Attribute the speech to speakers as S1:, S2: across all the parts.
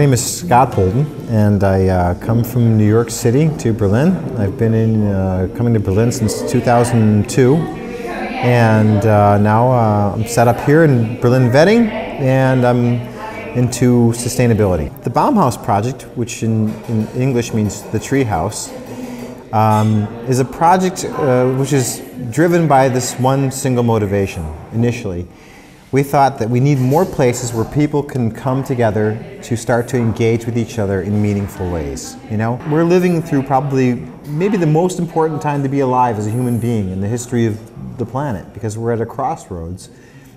S1: name is Scott Holden, and I come from New York City to Berlin. I've been coming to Berlin since 2002, and now I'm set up here in Berlin Wedding, and I'm into sustainability. The Baumhaus project, which in English means the tree house, is a project which is driven by this one single motivation initially. We thought that we need more places where people can come together to start to engage with each other in meaningful ways. You know, we're living through probably maybe the most important time to be alive as a human being in the history of the planet, because we're at a crossroads,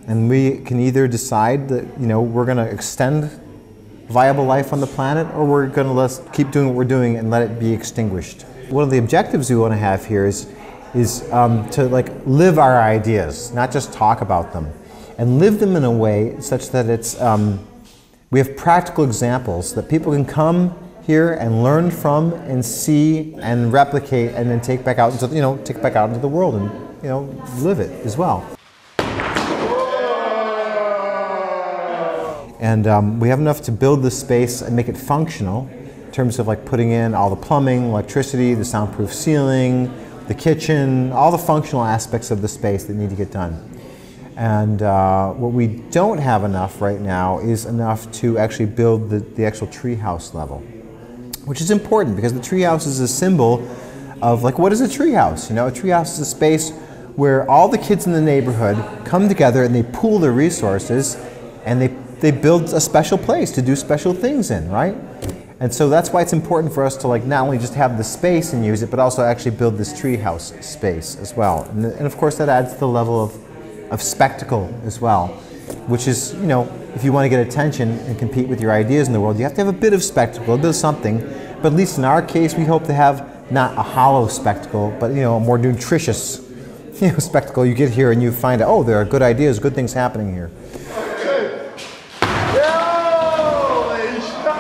S1: and we can either decide that, you know, we're going to extend viable life on the planet, or we're going to keep doing what we're doing and let it be extinguished. One of the objectives we want to have here is to live our ideas, not just talk about them, and live them in a way such that it's we have practical examples that people can come here and learn from and see and replicate and then take back out into the world and live it as well. And we have enough to build this space and make it functional in terms of like putting in all the plumbing, electricity, the soundproof ceiling, the kitchen, all the functional aspects of the space that need to get done. And what we don't have enough right now is enough to actually build the actual treehouse level, which is important because the treehouse is a symbol of, like, what is a treehouse? You know, a treehouse is a space where all the kids in the neighborhood come together and they pool their resources and they build a special place to do special things in, right? And so that's why it's important for us to not only just have the space and use it, but also actually build this treehouse space as well. And of course that adds to the level of spectacle as well, which is, if you want to get attention and compete with your ideas in the world, you have to have a bit of spectacle, a bit of something. But at least in our case, we hope to have not a hollow spectacle, but a more nutritious spectacle. You get here and you find out, oh, there are good ideas, good things happening here.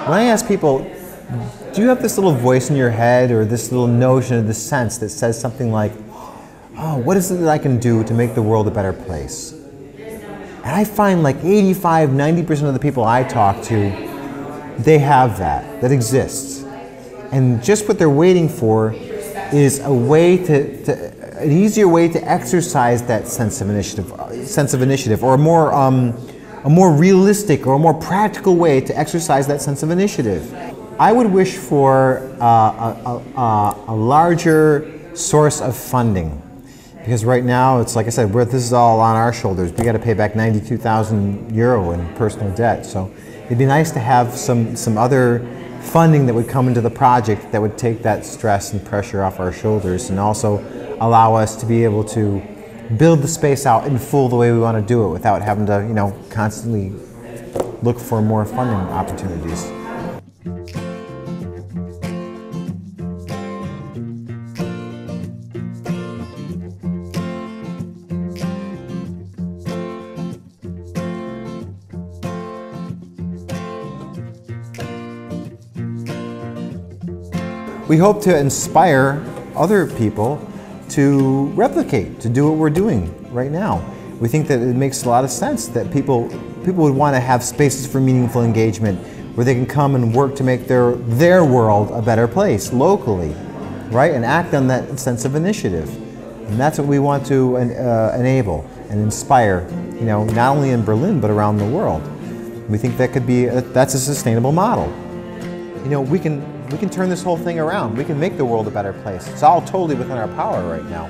S1: When I ask people, do you have this little voice in your head or this little notion or this sense that says something like, oh, what is it that I can do to make the world a better place? And I find like 85, 90% of the people I talk to, they have that exists. And just what they're waiting for is a way an easier way to exercise that sense of initiative, or a more realistic or a more practical way to exercise that sense of initiative. I would wish for a larger source of funding. Because right now, it's like I said, this is all on our shoulders. We got to pay back 92,000 euro in personal debt. So it'd be nice to have some other funding that would come into the project that would take that stress and pressure off our shoulders, and also allow us to be able to build the space out in full the way we want to do it without having to, constantly look for more funding opportunities. We hope to inspire other people to replicate, to do what we're doing right now. We think that it makes a lot of sense that people would want to have spaces for meaningful engagement where they can come and work to make their world a better place locally, right? And act on that sense of initiative. And that's what we want to enable and inspire, not only in Berlin but around the world. We think that that's a sustainable model. We can turn this whole thing around. We can make the world a better place. It's all totally within our power right now.